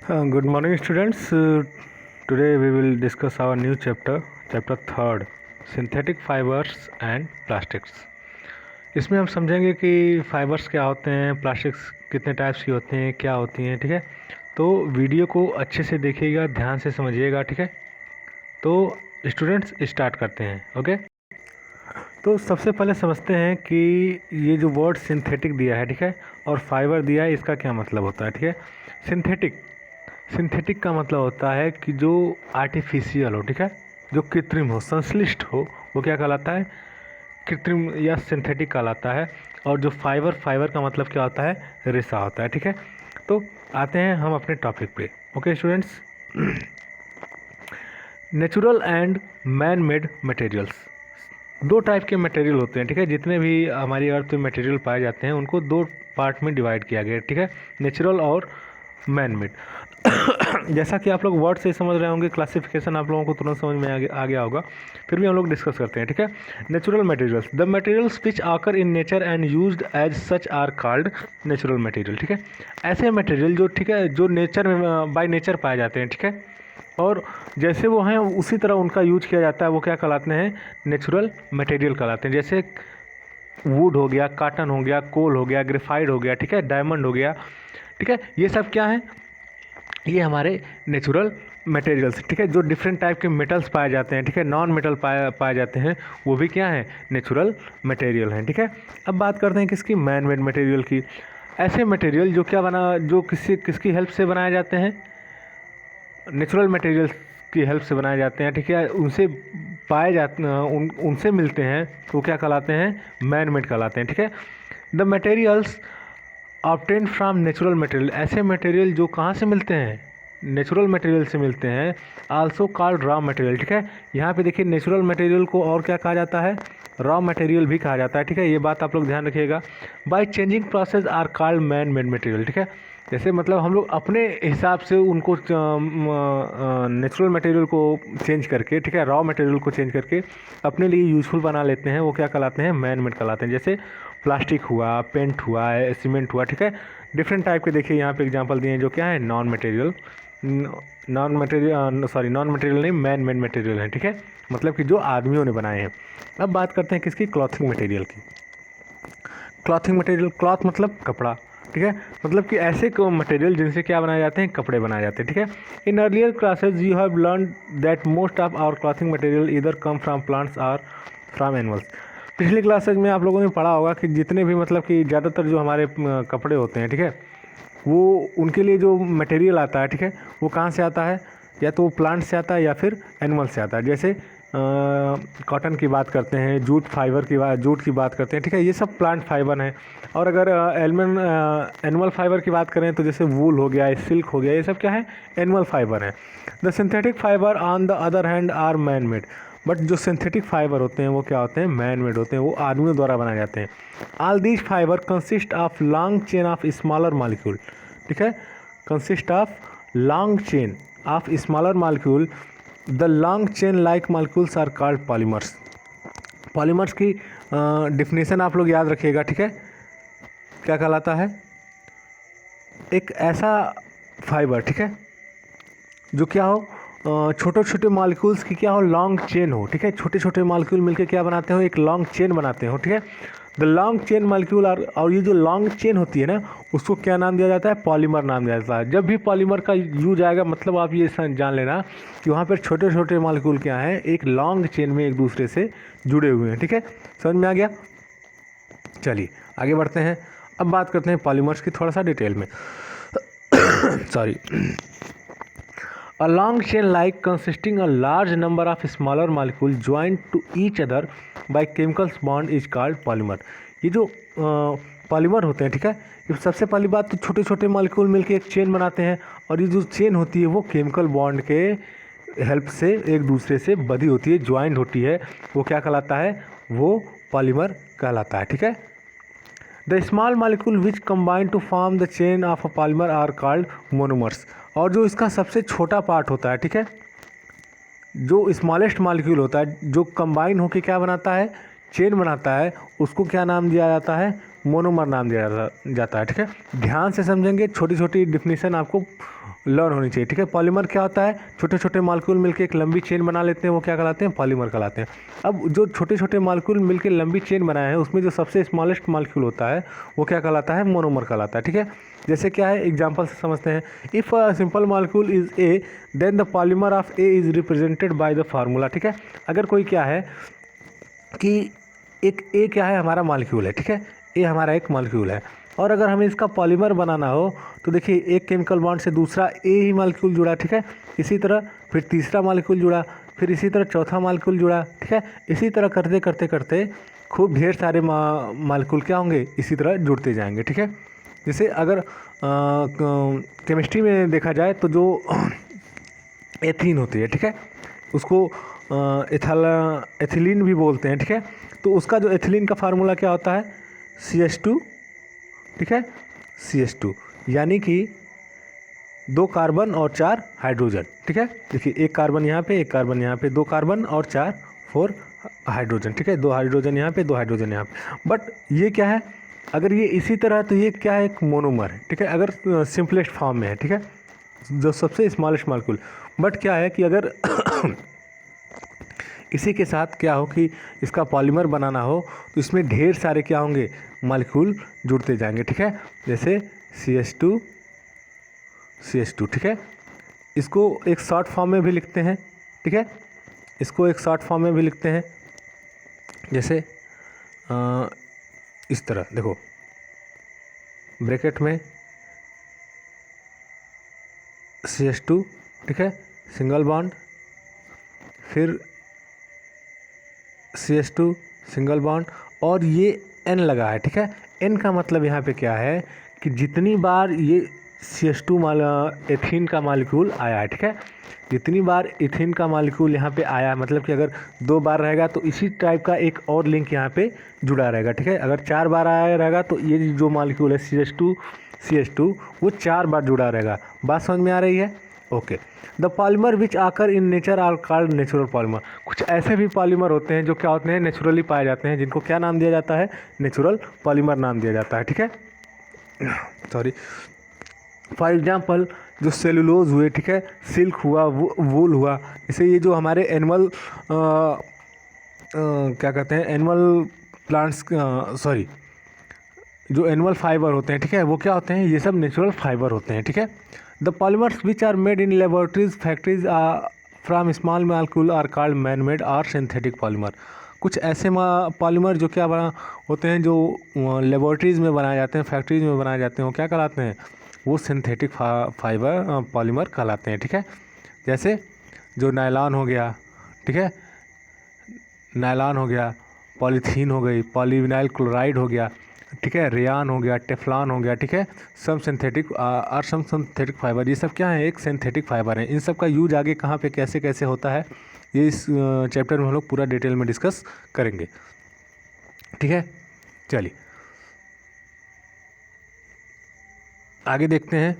Good morning, students. Today we will discuss our new chapter, chapter third, synthetic fibers and plastics. इसमें हम समझेंगे कि fibres क्या होते हैं, प्लास्टिक्स कितने टाइप्स की होते हैं, क्या होती हैं, ठीक है। तो वीडियो को अच्छे से देखिएगा, ध्यान से समझिएगा, ठीक है। तो स्टूडेंट्स स्टार्ट करते हैं, ओके। तो सबसे पहले समझते हैं कि ये जो वर्ड सिंथेटिक दिया है, ठीक है, और फाइबर दिया है, इसका क्या मतलब होता है, ठीक है। सिंथेटिक का मतलब होता है कि जो आर्टिफिशियल हो, ठीक है, जो कृत्रिम हो, संश्लिष्ट हो, वो क्या कहलाता है, कृत्रिम या सिंथेटिक कहलाता है। और जो फाइबर का मतलब क्या होता है, रेशा होता है, ठीक है। तो आते हैं हम अपने टॉपिक पे, okay students. Natural and man made materials, दो टाइप के मटेरियल होते हैं, ठीक है। जितने भी हमारी अर्थ में मटेरियल पाए जाते हैं उनको दो पार्ट में डिवाइड किया गया है, ठीक है, नेचुरल और मैन मेड। जैसा कि आप लोग वर्ड से समझ रहे होंगे, क्लासिफिकेशन आप लोगों को तुरंत समझ में आ गया होगा, फिर भी हम लोग डिस्कस करते हैं, ठीक है। Natural materials, the materials which occur in nature and used as such are called natural material, ठीक है। ऐसे मटेरियल जो, ठीक है, जो नेचर में बाय नेचर पाए जाते हैं, ठीक है, और जैसे वो हैं उसी तरह उनका यूज किया जाता है, वो क्या कहलाते हैं, नेचुरल मटेरियल कहलाते हैं। जैसे वुड हो गया, काटन हो गया, कोल हो गया, ग्रेफाइट हो गया, ठीक है, डायमंड हो गया, ठीक है, ये सब क्या है, ये हमारे नेचुरल मटेरियल्स, ठीक है। जो डिफरेंट टाइप के मेटल्स पाए जाते हैं, ठीक है, नॉन मेटल पाए जाते हैं, वो भी क्या है, नेचुरल मटेरियल हैं, ठीक है। अब बात करते हैं किसकी, मैन मेड मटेरियल की। ऐसे मटेरियल जो जो किसकी हेल्प से बनाए जाते हैं, नेचुरल मटेरियल्स की हेल्प से बनाए जाते हैं, ठीक है, उनसे पाए जाते उनसे मिलते हैं, वो क्या कहलाते हैं, मैन मेड कहलाते हैं, ठीक है। The materials obtain from natural material, ऐसे मटेरियल जो कहाँ से मिलते हैं, नेचुरल मटेरियल से मिलते हैं, आल्सो कॉल्ड रॉ मटेरियल, ठीक है। यहाँ पे देखिए नेचुरल मटेरियल को और क्या कहा जाता है, रॉ मटेरियल भी कहा जाता है, ठीक है, ये बात आप लोग ध्यान रखिएगा। By changing process are called man made material, ठीक है। जैसे मतलब हम लोग अपने हिसाब से उनको नेचुरल मटेरियल को चेंज करके, ठीक है, रॉ मटेरियल को चेंज करके अपने लिए यूज़फुल बना लेते हैं, वो क्या कहलाते हैं, मैन मेड कहलाते हैं। जैसे प्लास्टिक हुआ, पेंट हुआ, सीमेंट हुआ, ठीक है, डिफरेंट टाइप के देखिए यहाँ पे एग्जांपल दिए हैं जो क्या है, नॉन मटेरियल नहीं, मैन मेड मटेरियल है, ठीक है, मतलब कि जो आदमियों ने बनाए हैं। अब बात करते हैं किसकी, क्लॉथिंग मटेरियल की। क्लॉथिंग मटेरियल, क्लॉथ मतलब कपड़ा, ठीक है, मतलब कि ऐसे मटेरियल जिनसे क्या बनाए जाते हैं, कपड़े बनाए जाते हैं, ठीक है। In earlier classes you have learn that most of our clothing material इधर कम फ्रॉम प्लांट्स और फ्रॉम एनिमल्स। पिछली क्लासेज में आप लोगों ने पढ़ा होगा कि जितने भी मतलब कि ज़्यादातर जो हमारे कपड़े होते हैं, ठीक है, वो उनके लिए जो मटेरियल आता है, ठीक है, वो कहाँ से आता है, या तो प्लांट से आता है या फिर एनिमल से आता है। जैसे कॉटन की बात करते हैं, जूट की बात करते हैं, ठीक है, ये सब प्लांट फाइबर हैं। और अगर एनिमल फाइबर की बात करें तो जैसे वूल हो गया, सिल्क हो गया, ये सब क्या है, एनिमल फाइबर हैं। The synthetic fibre on the other hand are man made, but जो सिंथेटिक फाइबर होते हैं वो क्या होते हैं, मैन मेड होते हैं, वो आदमियों द्वारा बनाए जाते हैं। All these fibre consist of long chain of smaller molecule, ठीक है, consist of long chain of smaller molecule. The long chain like molecules are called polymers. Polymers की डिफिनेशन आप लोग याद रखिएगा, ठीक है, क्या कहलाता है, एक ऐसा फाइबर, ठीक है, जो क्या हो, छोटे छोटे मॉलिक्यूल्स की क्या हो, लॉन्ग चेन हो, ठीक है, छोटे छोटे मॉलिक्यूल मिलकर क्या बनाते हो, एक लॉन्ग चेन बनाते हो, ठीक है। द लॉन्ग चेन मॉलिक्यूल और ये जो लॉन्ग चेन होती है ना, उसको क्या नाम दिया जाता है, पॉलीमर नाम दिया जाता है। जब भी पॉलीमर का यूज आएगा, मतलब आप ये जान लेना कि वहाँ पर छोटे छोटे मॉलिक्यूल क्या हैं, एक लॉन्ग चेन में एक दूसरे से जुड़े हुए हैं, ठीक है, समझ में आ गया। चलिए आगे बढ़ते हैं, अब बात करते हैं पॉलीमर्स की थोड़ा सा डिटेल में। Sorry. A long chain like consisting a large number of smaller molecules joined to each other by chemical bond is called polymer। ये जो पॉलीमर होते हैं, ठीक है, ये सबसे पहली बात तो छोटे छोटे मॉलिक्यूल मिलके एक चेन बनाते हैं, और ये जो चेन होती है वो केमिकल बॉन्ड के हेल्प से एक दूसरे से बधी होती है, ज्वाइंट होती है, वो क्या कहलाता है, वो पॉलीमर कहलाता है, ठीक है। The small molecule which combine to form the chain of a polymer are called monomers. और जो इसका सबसे छोटा पार्ट होता है, ठीक है, जो स्मॉलेस्ट मॉलिक्यूल होता है, जो कंबाइन होकर क्या बनाता है, चेन बनाता है, उसको क्या नाम दिया जाता है, मोनोमर नाम दिया जाता है, ठीक है। ध्यान से समझेंगे, छोटी छोटी डिफिनीशन आपको लर्न होनी चाहिए, ठीक है। पॉलीमर क्या होता है, छोटे छोटे मॉलिक्यूल मिलकर एक लंबी चेन बना लेते हैं, वो क्या कहलाते हैं, पॉलीमर कहलाते हैं। अब जो छोटे छोटे मॉलिक्यूल मिलकर लंबी चेन बनाए हैं उसमें जो सबसे स्मॉलेस्ट मॉलिक्यूल होता है वो क्या कहलाता है, मोनोमर कहलाता है, ठीक है। जैसे क्या है, एग्जाम्पल से समझते हैं। If a simple molecule is A then the polymer of A is represented by the formula, ठीक है। अगर कोई क्या है कि एक ए क्या है, हमारा मॉलिक्यूल है, ठीक है, ए हमारा एक मॉलिक्यूल है, और अगर हमें इसका पॉलीमर बनाना हो तो देखिए एक केमिकल बॉन्ड से दूसरा ए ही मॉलिक्यूल जुड़ा, ठीक है। इसी तरह फिर तीसरा मॉलिक्यूल जुड़ा, फिर इसी तरह चौथा मॉलिक्यूल जुड़ा, ठीक है। इसी तरह करते करते करते खूब ढेर सारे मॉलिक्यूल क्या होंगे, इसी तरह जुड़ते जाएंगे, ठीक है। जैसे अगर केमिस्ट्री में देखा जाए तो जो एथीन होती है, ठीक है, उसको एथिलीन भी बोलते हैं, ठीक है। तो उसका जो एथिलीन का फार्मूला क्या होता है, CH2, ठीक है, CH2, यानी कि 2 कार्बन और 4 हाइड्रोजन, ठीक है। देखिए एक कार्बन यहाँ पे, एक कार्बन यहाँ पे, 2 कार्बन और 4 हाइड्रोजन, ठीक है, 2 हाइड्रोजन यहाँ पे, 2 हाइड्रोजन यहाँ पे। बट ये क्या है, अगर ये इसी तरह तो ये क्या है, एक मोनोमर है, ठीक है, अगर सिंपलेस्ट फॉर्म में है, ठीक है, जो सबसे स्मॉलेस्ट मॉलिक्यूल। बट क्या है कि अगर इसी के साथ क्या हो कि इसका पॉलीमर बनाना हो तो इसमें ढेर सारे क्या होंगे, मॉलिक्यूल जुड़ते जाएंगे, ठीक है। जैसे CH2, ठीक है। इसको एक शॉर्ट फॉर्म में भी लिखते हैं, ठीक है, इसको एक शॉर्ट फॉर्म में भी लिखते हैं। जैसे इस तरह देखो, ब्रैकेट में CH2, ठीक है, सिंगल बॉन्ड, फिर CH2 सिंगल बॉन्ड, और ये N लगा है, ठीक है। N का मतलब यहाँ पे क्या है कि जितनी बार ये CH2 एथीन का मॉलिक्यूल आया है, ठीक है, जितनी बार एथीन का मॉलिक्यूल यहाँ पे आया है, मतलब कि अगर 2 बार रहेगा तो इसी टाइप का एक और लिंक यहाँ पे जुड़ा रहेगा, ठीक है। अगर 4 बार आया रहेगा तो ये जो मॉलिक्यूल है CH2 वो 4 बार जुड़ा रहेगा। बात समझ में आ रही है, okay. The polymer which occur in nature are called natural polymer. कुछ ऐसे भी पॉलीमर होते हैं जो क्या होते हैं, नेचुरली पाए जाते हैं, जिनको क्या नाम दिया जाता है, नेचुरल पॉलीमर नाम दिया जाता है, ठीक है। सॉरी, फॉर एग्जांपल जो सेलुलोज हुए, ठीक है, सिल्क हुआ, वूल हुआ, इसे ये जो हमारे एनिमल क्या कहते हैं, एनिमल प्लांट्स, सॉरी, जो एनिमल फाइबर होते हैं, ठीक है, वो क्या होते हैं, ये सब नेचुरल फाइबर होते हैं, ठीक है। The polymers which are made in laboratories factories from small molecule are called man made और सिंथेटिक पॉलीमर। कुछ ऐसे पॉलीमर जो क्या बना होते हैं, जो लेबोरेटरीज़ में बनाए जाते हैं, फैक्ट्रीज में बनाए जाते हैं, वो क्या कहलाते हैं, वो सिंथेटिक फाइबर पॉलीमर कहलाते हैं, ठीक है। जैसे जो नायलॉन हो गया, ठीक है, नायलॉन हो गया, पॉलीथीन हो गई, पॉलीविनाइल क्लोराइड हो गया, ठीक है, रेयान हो गया, टेफ्लॉन हो गया, ठीक है, सम सिंथेटिक फाइबर, ये सब क्या है, एक सिंथेटिक फाइबर है। इन सब का यूज आगे कहाँ पे कैसे कैसे होता है, ये इस चैप्टर में हम लोग पूरा डिटेल में डिस्कस करेंगे, ठीक है। चलिए आगे देखते हैं।